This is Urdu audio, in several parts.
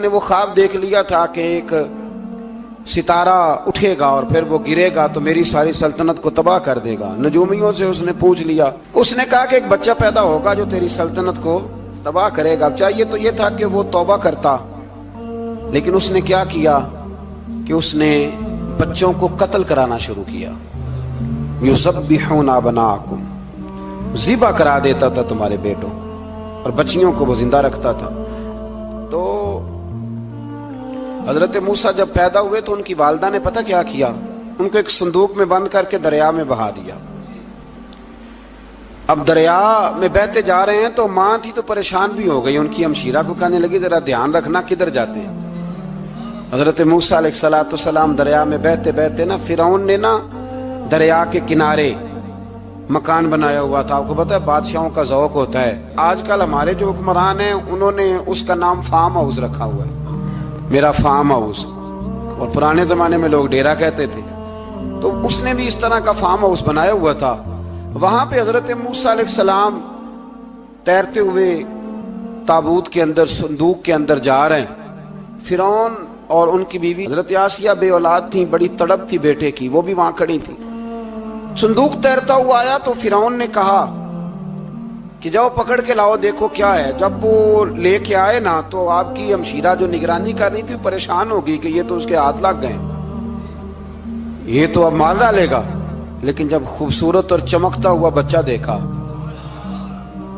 نے وہ خواب دیکھ لیا تھا کہ ایک ستارہ اٹھے گا اور پھر وہ گرے گا تو میری ساری سلطنت کو تباہ کر دے گا۔ نجومیوں سے اس نے پوچھ لیا، اس نے کہا کہ ایک بچہ پیدا ہوگا جو تیری سلطنت کو تباہ کرے گا۔ چاہیے تو یہ تھا کہ وہ توبہ کرتا، لیکن اس نے کیا کیا کہ اس نے بچوں کو قتل کرانا شروع کیا۔ یذبحون ابناءکم، ذبح کرا دیتا تھا تمہارے بیٹوں کو، اور بچیوں کو وہ زندہ رکھتا تھا۔ تو حضرت موسیٰ جب پیدا ہوئے تو ان کی والدہ نے پتہ کیا کیا، ان کو ایک صندوق میں بند کر کے دریا میں بہا دیا۔ اب دریا میں بہتے جا رہے ہیں تو ماں تھی تو پریشان بھی ہو گئی، ان کی ہمشیرہ کو کہنے لگی ذرا دھیان رکھنا کدھر جاتے ہیں۔ حضرت موسیٰ علیہ السلام دریا میں بہتے بہتے نا فرعون نے نا دریا کے کنارے مکان بنایا ہوا تھا۔ آپ کو پتہ ہے بادشاہوں کا ذوق ہوتا ہے، آج کل ہمارے جو حکمران ہیں انہوں نے اس کا نام فارم ہاؤس رکھا ہوا ہے، میرا فارم ہاؤس، اور پرانے زمانے میں لوگ ڈیرا کہتے تھے۔ تو اس نے بھی اس طرح کا فارم ہاؤس بنایا ہوا تھا۔ وہاں پہ حضرت موسیٰ علیہ السلام تیرتے ہوئے تابوت کے اندر صندوق کے اندر جا رہے ہیں۔ فرعون اور ان کی بیوی حضرت آسیہ بے اولاد تھیں، بڑی تڑپ تھی بیٹے کی، وہ بھی وہاں کھڑی تھی۔ صندوق تیرتا ہوا آیا تو فرعون نے کہا کہ جاؤ پکڑ کے لاؤ دیکھو کیا ہے۔ جب وہ لے کے آئے نا تو آپ کی ہمشیرہ جو نگرانی کر رہی تھی پریشان ہو گئی کہ یہ تو اس کے ہاتھ لگ گئے، یہ تو اب مار ڈالے گا۔ لیکن جب خوبصورت اور چمکتا ہوا بچہ دیکھا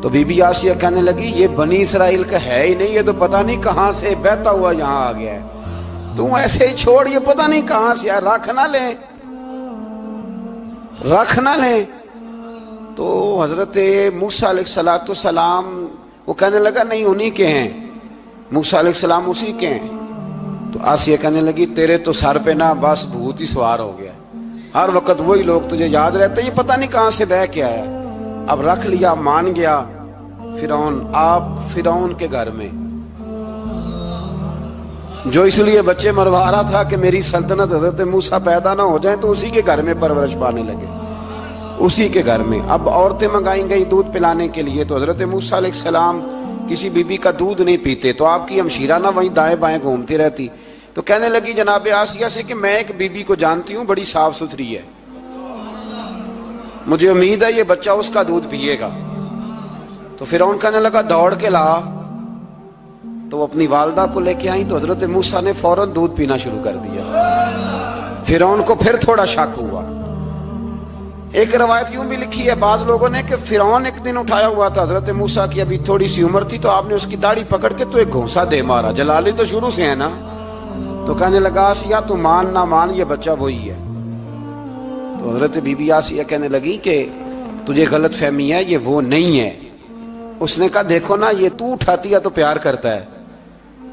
تو بی بی آسیہ کہنے لگی یہ بنی اسرائیل کا ہے ہی نہیں، یہ تو پتہ نہیں کہاں سے بہتا ہوا یہاں آ گیا ہے، تم ایسے ہی چھوڑ، یہ پتہ نہیں کہاں سے رکھ نہ لیں، رکھ نہ لیں۔ تو حضرت موسیٰ علیہ السلام وہ کہنے لگا نہیں انہی کے ہیں، موسیٰ علیہ السلام اسی کے ہیں۔ تو آسیہ کہنے لگی تیرے تو سر پہ نا بس بھوت ہی سوار ہو گیا، ہر وقت وہی لوگ تجھے یاد رہتے ہیں، یہ پتہ نہیں کہاں سے بہ کے آیا۔ اب رکھ لیا، مان گیا فرعون۔ آپ فرعون کے گھر میں جو اس لیے بچے مروا رہا تھا کہ میری سلطنت حضرت موسیٰ پیدا نہ ہو جائیں، تو اسی کے گھر میں پرورش پانے لگے، اسی کے گھر میں۔ اب عورتیں منگائیں گئی دودھ پلانے کے لیے، تو حضرت موسیٰ علیہ السلام کسی بی بی کا دودھ نہیں پیتے، تو آپ کی ہمشیرہ نہ وہیں دائیں بائیں گھومتی رہتی۔ تو کہنے لگی جناب آسیہ سے کہ میں ایک بی بی کو جانتی ہوں، بڑی صاف ستھری ہے، مجھے امید ہے یہ بچہ اس کا دودھ پیے گا۔ تو فرعون کہنے لگا دوڑ کے لا، تو وہ اپنی والدہ کو لے کے آئیں تو حضرت موسیٰ نے فوراً دودھ پینا شروع کر دیا۔ فرعون کو پھر تھوڑا شک ہوا۔ ایک روایت یوں بھی لکھی ہے بعض لوگوں نے کہ فرعون ایک دن اٹھایا ہوا تھا حضرت موسیٰ کی، ابھی تھوڑی سی عمر تھی، تو آپ نے اس کی داڑھی پکڑ کے تو ایک گھونسا دے مارا، جلالی تو شروع سے ہے نا۔ تو کہنے لگا آسیہ تو مان نہ مان یہ بچہ وہی ہے۔ تو حضرت بی بی آسیہ کہنے لگی کہ تجھے غلط فہمی ہے، یہ وہ نہیں ہے۔ اس نے کہا دیکھو نا یہ تو اٹھاتی ہے تو پیار کرتا ہے،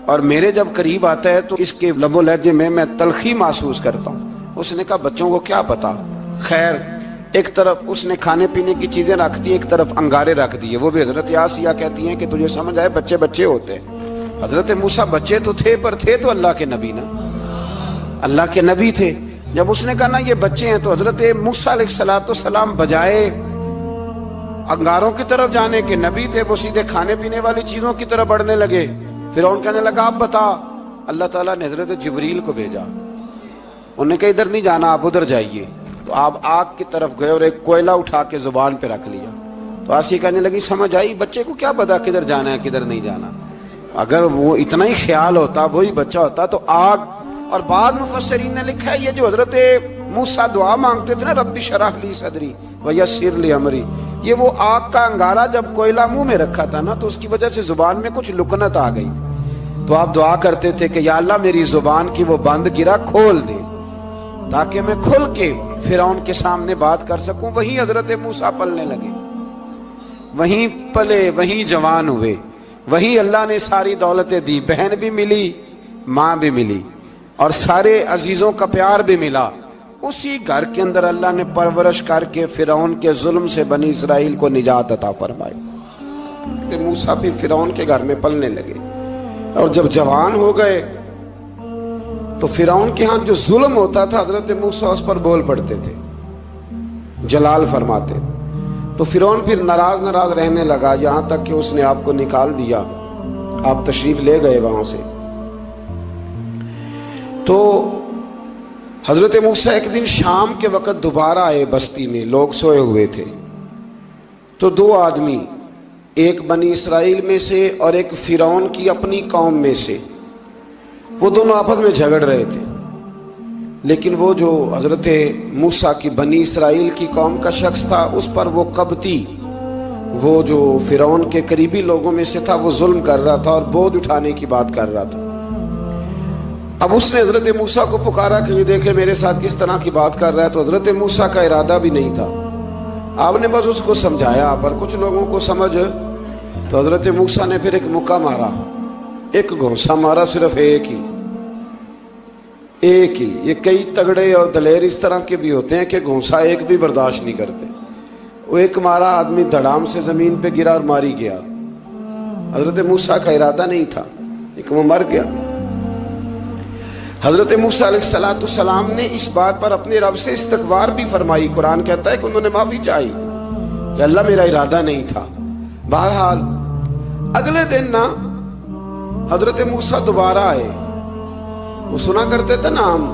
اور میرے جب قریب آتا ہے تو اس کے لب و لہجے میں تلخی محسوس کرتا ہوں۔ اس نے کہا بچوں کو کیا پتا۔ خیر ایک طرف اس نے کھانے پینے کی چیزیں رکھ دی، ایک طرف انگارے رکھ دیے۔ وہ بھی حضرت آسیہ کہتی ہیں کہ تجھے سمجھ آئے بچے بچے ہوتے ہیں۔ حضرت موسیٰ بچے تو تھے پر تھے تو اللہ کے نبی نا، اللہ کے نبی تھے۔ جب اس نے کہا نا یہ بچے ہیں تو حضرت موسیٰ علیہ السلام بجائے انگاروں کی طرف جانے کے، نبی تھے، وہ سیدھے کھانے پینے والی چیزوں کی طرف بڑھنے لگے۔ فرعون کہنے لگا آپ بتا۔ اللہ تعالیٰ نے حضرت جبریل کو بھیجا، انہوں نے کہا ادھر نہیں جانا آپ ادھر جائیے۔ تو آپ آگ کی طرف گئے اور ایک کوئلہ اٹھا کے زبان پہ رکھ لیا۔ تو آسیہ کہنے لگی سمجھ آئی، بچے کو کیا پتا کدھر جانا ہے کدھر نہیں جانا، اگر وہ اتنا ہی خیال ہوتا وہی بچہ ہوتا تو آگ۔ اور بعض مفسرین نے لکھا ہے یہ جو حضرت موسیٰ دعا مانگتے تھے نا رب اشرح لی صدری ویسر لی امری، یہ وہ آگ کا انگارہ جب کوئلہ منہ میں رکھا تھا نا تو اس کی وجہ سے زبان میں کچھ لکنت آ گئی، تو آپ دعا کرتے تھے کہ یا اللہ میری زبان کی وہ بند گرا کھول دے تاکہ میں کھل کے فرعون کے سامنے بات کر سکوں۔ وہیں حضرت موسیٰ پلنے لگے، وہیں پلے، وہیں جوان ہوئے، وہیں اللہ نے ساری دولتیں دی، بہن بھی ملی، ماں بھی ملی، اور سارے عزیزوں کا پیار بھی ملا۔ اسی گھر کے اندر اللہ نے پرورش کر کے فرعون کے ظلم سے بنی اسرائیل کو نجات عطا فرمائی۔ موسیٰ پھر فرعون کے گھر میں پلنے لگے، اور جب جوان ہو گئے تو فرعون کے ہاں جو ظلم ہوتا تھا حضرت موسیٰ اس پر بول پڑتے تھے، جلال فرماتے۔ تو فرعون پھر ناراض رہنے لگا، یہاں تک کہ اس نے آپ کو نکال دیا، آپ تشریف لے گئے وہاں سے۔ تو حضرت موسیٰ ایک دن شام کے وقت دوبارہ آئے بستی میں، لوگ سوئے ہوئے تھے، تو دو آدمی، ایک بنی اسرائیل میں سے اور ایک فرعون کی اپنی قوم میں سے، وہ دونوں آپس میں جھگڑ رہے تھے۔ لیکن وہ جو حضرت موسیٰ کی بنی اسرائیل کی قوم کا شخص تھا، اس پر وہ قبطی، وہ جو فرعون کے قریبی لوگوں میں سے تھا، وہ ظلم کر رہا تھا اور بوجھ اٹھانے کی بات کر رہا تھا۔ اب اس نے حضرت موسیٰ کو پکارا کہ یہ دیکھیں میرے ساتھ کس طرح کی بات کر رہا ہے، تو حضرت موسیٰ کا ارادہ بھی نہیں تھا، آپ نے بس اس کو سمجھایا، پر کچھ لوگوں کو سمجھ، تو حضرت موسیٰ نے پھر ایک مکہ مارا، ایک گھونسا مارا، صرف ایک ہی۔ یہ کئی تگڑے اور دلیر اس طرح کے بھی ہوتے ہیں کہ گھونسا ایک بھی برداشت نہیں کرتے، وہ ایک مارا، آدمی دھڑام سے زمین پہ گرا اور ماری گیا۔ حضرت موسیٰ کا ارادہ نہیں تھا لیکن وہ مر گیا۔ حضرت موسیٰ علیہ السلام نے اس بات پر اپنے رب سے استغفار بھی فرمائی، قرآن کہتا ہے کہ انہوں نے معافی چاہی کہ اللہ میرا ارادہ نہیں تھا۔ بہرحال اگلے دن نا حضرت موسیٰ دوبارہ آئے، وہ سنا کرتے تھے نا ہم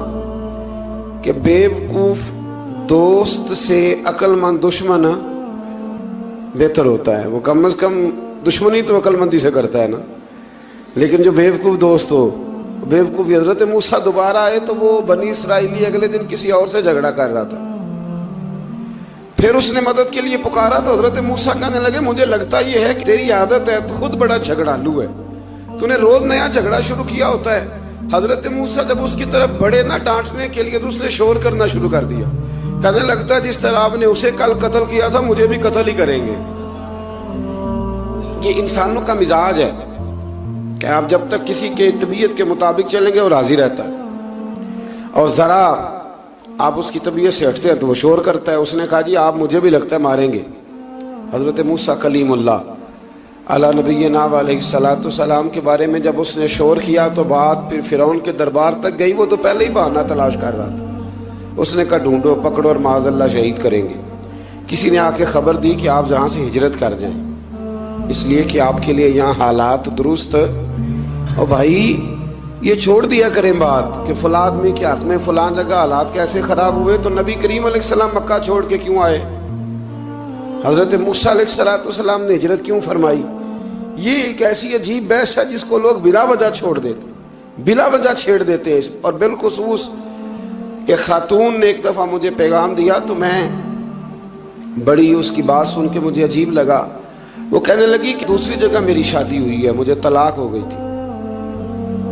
کہ بیوقوف دوست سے عقل مند دشمن بہتر ہوتا ہے، وہ کم از کم دشمنی تو عقل مندی سے کرتا ہے نا، لیکن جو بیوقوف دوست ہو بیوقوف۔ حضرت موسیٰ دوبارہ آئے تو وہ بنی اسرائیلی اگلے دن کسی اور سے جھگڑا کر رہا تھا، پھر اس نے مدد کے لیے پکارا تو حضرت موسیٰ کہنے لگے مجھے لگتا یہ ہے کہ تیری عادت ہے، تو خود بڑا جھگڑالو ہے، تو نے روز نیا جھگڑا شروع کیا ہوتا ہے۔ حضرت موسیٰ جب اس کی طرف بڑھے نہ ڈانٹنے کے لیے تو اس نے شور کرنا شروع کر دیا، کہنے لگتا ہے جس طرح آپ نے اسے کل قتل کیا تھا مجھے بھی قتل ہی کریں گے۔ یہ انسانوں کا مزاج ہے کہ آپ جب تک کسی کے طبیعت کے مطابق چلیں گے وہ راضی رہتا ہے، اور ذرا آپ اس کی طبیعت سے ہٹتے ہیں تو وہ شور کرتا ہے۔ اس نے کہا جی آپ مجھے بھی لگتا ہے ماریں گے۔ حضرت موسیٰ کلیم اللہ علی نبینا علیہ السلام کے بارے میں جب اس نے شور کیا تو بات پھر فرعون کے دربار تک گئی، وہ تو پہلے ہی بہانہ تلاش کر رہا تھا۔ اس نے کہا ڈھونڈو، پکڑو اور معاذ اللہ شہید کریں گے۔ کسی نے آ کے خبر دی کہ آپ جہاں سے ہجرت کر جائیں، اس لیے کہ آپ کے لیے یہاں حالات درست، اور بھائی یہ چھوڑ دیا کریں بات کہ فلاں آدمی کے حق میں فلاں جگہ حالات کیسے خراب ہوئے، تو نبی کریم علیہ السلام مکہ چھوڑ کے کیوں آئے؟ حضرت موسیٰ علیہ السلام نے ہجرت کیوں فرمائی؟ یہ ایک ایسی عجیب بحث ہے جس کو لوگ بلا وجہ چھوڑ دیتے، بلا وجہ چھیڑ دیتے ہیں۔ اور بالخصوص ایک خاتون نے ایک دفعہ مجھے پیغام دیا تو میں بڑی اس کی بات سن کے مجھے عجیب لگا۔ وہ کہنے لگی کہ دوسری جگہ میری شادی ہوئی ہے، مجھے طلاق ہو گئی تھی،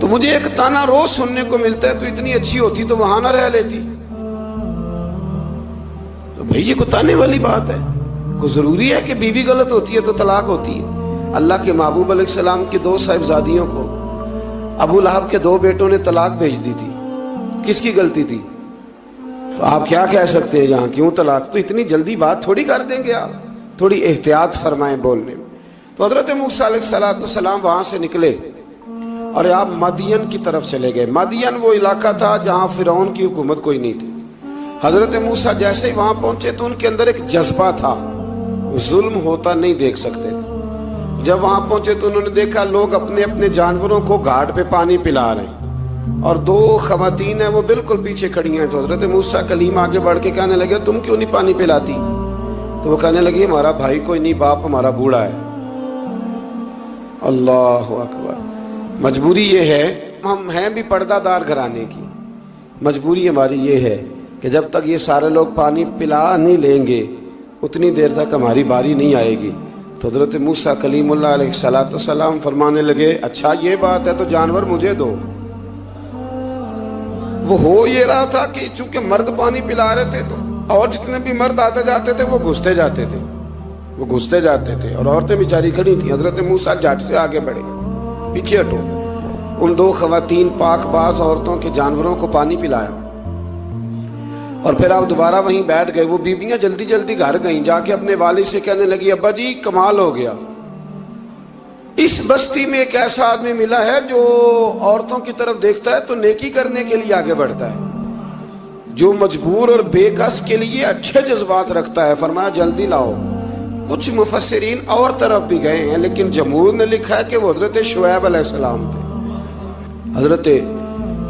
تو مجھے ایک تانا روز سننے کو ملتا ہے تو اتنی اچھی ہوتی تو وہاں نہ رہ لیتی۔ تو بھئی یہ کوئی تانے والی بات ہے؟ کوئی ضروری ہے کہ بیوی غلط ہوتی ہے تو طلاق ہوتی ہے؟ اللہ کے محبوب علیہ السلام کی دو صاحبزادیوں کو ابو لہب کے دو بیٹوں نے طلاق بھیج دی تھی، کس کی غلطی تھی؟ تو آپ کیا کہہ سکتے ہیں یہاں کیوں طلاق؟ تو اتنی جلدی بات تھوڑی کر دیں گے آپ، تھوڑی احتیاط فرمائیں بولنے میں۔ تو حضرت موسیٰ علیہ السلام وہاں سے نکلے اور آپ مدین کی طرف چلے گئے۔ مدین وہ علاقہ تھا جہاں فرعون کی حکومت کوئی نہیں تھی۔ حضرت موسیٰ جیسے ہی وہاں پہنچے تو ان کے اندر ایک جذبہ تھا، ظلم ہوتا نہیں دیکھ سکتے تھے۔ جب وہاں پہنچے تو انہوں نے دیکھا لوگ اپنے اپنے جانوروں کو گھاٹ پہ پانی پلا رہے ہیں، اور دو خواتین ہیں وہ بالکل پیچھے کھڑی ہیں۔ تو حضرت موسیٰ کلیم آگے بڑھ کے کہنے لگے تم کیوں نہیں پانی پلاتی؟ تو وہ کہنے لگی ہمارا بھائی کوئی نہیں، باپ ہمارا بوڑھا ہے۔ اللہ اکبر۔ مجبوری یہ ہے، ہم ہیں بھی پردہ دار گھرانے کی، مجبوری ہماری یہ ہے کہ جب تک یہ سارے لوگ پانی پلا نہیں لیں گے اتنی دیر تک ہماری باری نہیں آئے گی۔ تو حضرت موسیٰ کلیم اللہ علیہ السلام فرمانے لگے اچھا یہ بات ہے تو جانور مجھے دو۔ وہ ہو یہ رہا تھا کہ چونکہ مرد پانی پلا رہے تھے تو اور جتنے بھی مرد آتے جاتے تھے وہ گھستے جاتے تھے اور عورتیں بیچاری کھڑی تھیں۔ حضرت موسیٰ جھٹ سے آگے بڑھے، پیچھے ہٹو۔ ان دو خواتین پاک باز عورتوں کے جانوروں کو پانی پلایا اور پھر آپ دوبارہ وہیں بیٹھ گئے۔ وہ بیویاں جلدی جلدی گھر گئیں، جا کے اپنے والد سے کہنے لگی ابا جی کمال ہو گیا، اس بستی میں ایک ایسا آدمی ملا ہے جو عورتوں کی طرف دیکھتا ہے تو نیکی کرنے کے لیے آگے بڑھتا ہے، جو مجبور اور بے کس کے لیے اچھے جذبات رکھتا ہے۔ فرمایا جلدی لاؤ۔ کچھ مفسرین اور طرف بھی گئے ہیں لیکن جمہور نے لکھا ہے کہ وہ حضرت شعیب علیہ السلام تھے۔ حضرت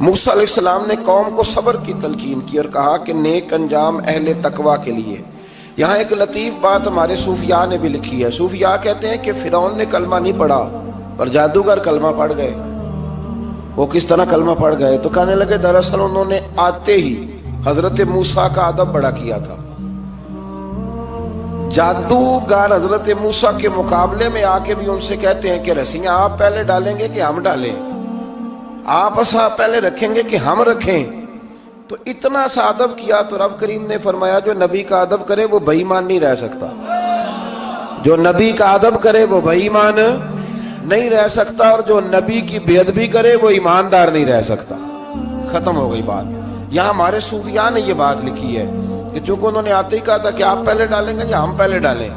موسیٰ علیہ السلام نے قوم کو صبر کی تلقین کی اور کہا کہ نیک انجام اہل تقوی کے لیے. یہاں ایک لطیف بات ہمارے صوفیاء نے بھی لکھی ہے. صوفیاء کہتے ہیں کہ فرعون نے کلمہ نہیں پڑھا پر جادوگر کلمہ پڑھ گئے. وہ کس طرح کلمہ پڑھ گئے؟ تو کہنے لگے دراصل انہوں نے آتے ہی حضرت موسیٰ کا ادب بڑا کیا تھا. جادوگر حضرت موسیٰ کے مقابلے میں آ کے بھی ان سے کہتے ہیں کہ رسیاں آپ پہلے ڈالیں گے کہ ہم ڈالیں؟ آپ اصحاب پہلے رکھیں گے کہ ہم رکھیں؟ تو اتنا سا ادب کیا تو رب کریم نے فرمایا جو نبی کا ادب کرے وہ بے ایمان نہیں رہ سکتا. جو نبی کا ادب کرے وہ بے ایمان نہیں رہ سکتا، اور جو نبی کی بے ادبی کرے وہ ایماندار نہیں رہ سکتا. ختم ہو گئی بات. یہاں ہمارے صوفیاء نے یہ بات لکھی ہے کہ چونکہ انہوں نے آتے ہی کہا تھا کہ آپ پہلے ڈالیں گے یا ہم پہلے ڈالیں،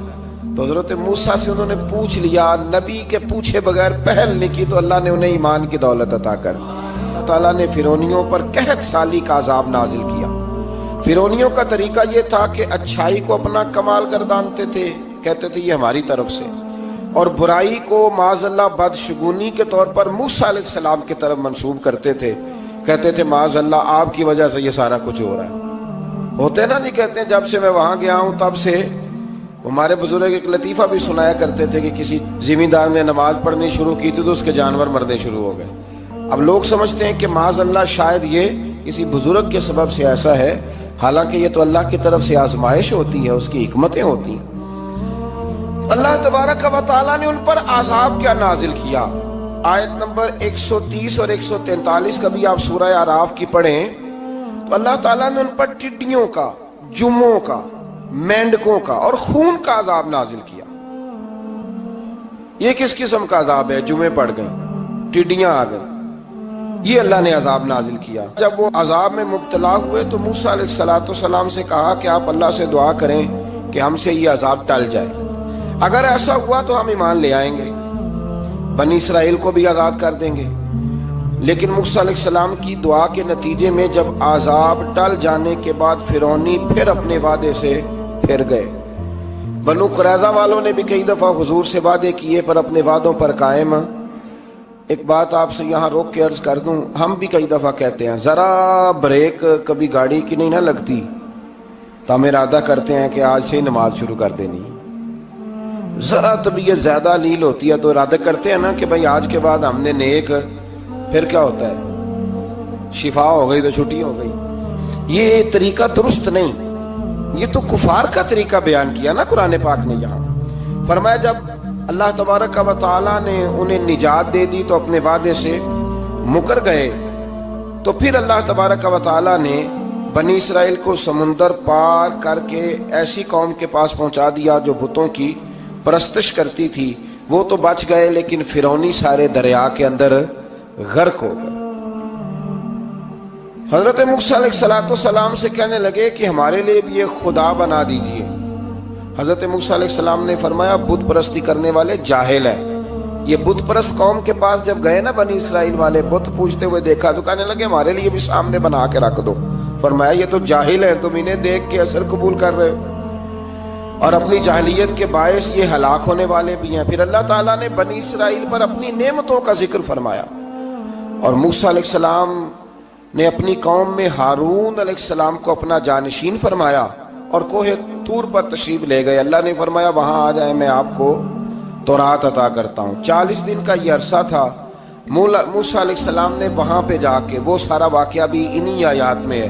تو حضرت موسیٰ سے انہوں نے پوچھ لیا. نبی کے پوچھے بغیر پہل نہیں کی تو اللہ نے انہیں ایمان کی دولت عطا کر. اللہ تعالیٰ نے فرعونیوں پر قحط سالی کا عذاب نازل کیا. فرعونیوں کا طریقہ یہ تھا کہ اچھائی کو اپنا کمال گردانتے تھے، کہتے تھے یہ ہماری طرف سے، اور برائی کو معاذ اللہ بدشگونی کے طور پر موسیٰ علیہ السلام کی طرف منسوب کرتے تھے. کہتے تھے معاذ اللہ آپ کی وجہ سے یہ سارا کچھ ہو رہا ہے. ہوتے نا نہیں کہتے ہیں جب سے میں وہاں گیا ہوں تب سے. ہمارے بزرگ ایک لطیفہ بھی سنایا کرتے تھے کہ کسی زمیندار نے نماز پڑھنی شروع کی تھی تو اس کے جانور مرنے شروع ہو گئے. اب لوگ سمجھتے ہیں کہ معاذ اللہ شاید یہ کسی بزرگ کے سبب سے ایسا ہے، حالانکہ یہ تو اللہ کی طرف سے آزمائش ہوتی ہے، اس کی حکمتیں ہوتی ہیں. اللہ تبارک و تعالیٰ نے ان پر عذاب کیا نازل کیا. آیت نمبر 130 اور 143 کبھی آپ سورہ اعراف کی پڑھیں تو اللہ تعالیٰ نے ان پر ٹڈیوں کا، جموں کا، مینڈکوں کا اور خون کا عذاب نازل کیا. یہ کس قسم کا عذاب ہے؟ جمعے پڑ گئے، ٹڈیاں آ گئیں، یہ اللہ نے عذاب نازل کیا. جب وہ عذاب میں مبتلا ہوئے تو موسیٰ علیہ السلام سے کہا کہ آپ اللہ سے دعا کریں کہ ہم سے یہ عذاب ٹل جائے. اگر ایسا ہوا تو ہم ایمان لے آئیں گے، بنی اسرائیل کو بھی آزاد کر دیں گے. لیکن موسیٰ علیہ السلام کی دعا کے نتیجے میں جب عذاب ٹل جانے کے بعد فرعونی پھر اپنے وعدے سے پھر گئے. بنو قریظہ والوں نے بھی کئی دفعہ حضور سے وعدے کیے پر اپنے وعدوں پر قائم. ایک بات آپ سے یہاں روک کے عرض کر دوں، ہم بھی کئی دفعہ کہتے ہیں ذرا بریک کبھی گاڑی کی نہیں نہ لگتی تو ہم ارادہ کرتے ہیں کہ آج سے ہی نماز شروع کر دینی. ذرا طبیعت زیادہ لیل ہوتی ہے تو ارادہ کرتے ہیں نا کہ بھائی آج کے بعد ہم نے نیک، پھر کیا ہوتا ہے شفا ہو گئی تو چھٹی ہو گئی. یہ طریقہ درست نہیں. یہ تو کفار کا طریقہ بیان کیا نا قرآن پاک نے. یہاں فرمایا جب اللہ تبارک و تعالیٰ نے انہیں نجات دے دی تو اپنے وعدے سے مکر گئے. تو پھر اللہ تبارک و تعالیٰ نے بنی اسرائیل کو سمندر پار کر کے ایسی قوم کے پاس پہنچا دیا جو بتوں کی پرستش کرتی تھی. وہ تو بچ گئے لیکن فرعونی سارے دریا کے اندر غرق ہو گئے. حضرت موسیٰ علیہ السلام سے کہنے لگے کہ ہمارے لیے بھی یہ خدا بنا دیجئے. حضرت موسیٰ علیہ السلام نے فرمایا بت پرستی کرنے والے جاہل ہیں. یہ بت پرست قوم کے پاس جب گئے نا بنی اسرائیل والے بت پوجتے ہوئے دیکھا تو کہنے لگے ہمارے لیے بھی سامنے بنا کے رکھ دو. فرمایا یہ تو جاہل ہیں، تم انہیں دیکھ کے اثر قبول کر رہے ہو اور اپنی جاہلیت کے باعث یہ ہلاک ہونے والے بھی ہیں. پھر اللہ تعالیٰ نے بنی اسرائیل پر اپنی نعمتوں کا ذکر فرمایا اور موسیٰ علیہ السلام نے اپنی قوم میں ہارون علیہ السلام کو اپنا جانشین فرمایا اور کوہ طور پر تشریف لے گئے. اللہ نے فرمایا وہاں آ جائیں میں آپ کو تورات عطا کرتا ہوں. 40 دن کا یہ عرصہ تھا. موسیٰ علیہ السلام نے وہاں پہ جا کے وہ سارا واقعہ بھی انہی آیات میں ہے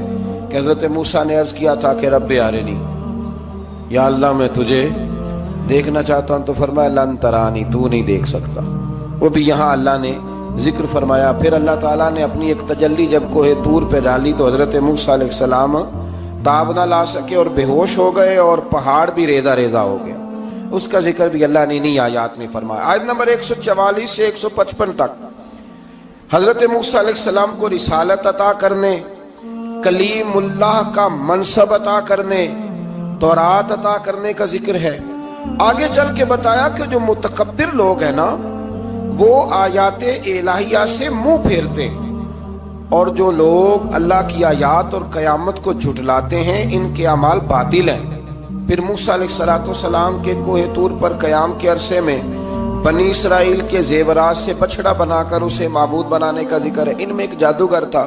کہ حضرت موسیٰ نے عرض کیا تھا کہ رب ارنی، یا اللہ میں تجھے دیکھنا چاہتا ہوں. تو فرمایا لن ترانی، تو نہیں دیکھ سکتا. وہ بھی یہاں اللہ نے ذکر فرمایا. پھر اللہ تعالیٰ نے اپنی ایک تجلی جب کوہ طور پہ ڈالی تو حضرت موسیٰ علیہ السلام تاب نہ لا سکے اور بے ہوش ہو گئے اور پہاڑ بھی ریزہ ریزہ ہو گیا. اس کا ذکر بھی اللہ نے انہی آیات میں فرمایا. آیت نمبر 144 سے 155 تک حضرت موسیٰ علیہ السلام کو رسالت عطا کرنے، کلیم اللہ کا منصب عطا کرنے، تورات عطا کرنے کا ذکر ہے. آگے چل کے بتایا کہ جو متکبر لوگ ہیں نا وہ آیات الہیہ سے منہ پھیرتے اور جو لوگ اللہ کی آیات اور قیامت کو جھٹلاتے ہیں ان کے اعمال باطل ہیں. پھر موسیٰ علیہ السلام کے کوہ طور پر قیام کے عرصے میں بنی اسرائیل کے زیورات سے بچڑا بنا کر اسے معبود بنانے کا ذکر ہے. ان میں ایک جادوگر تھا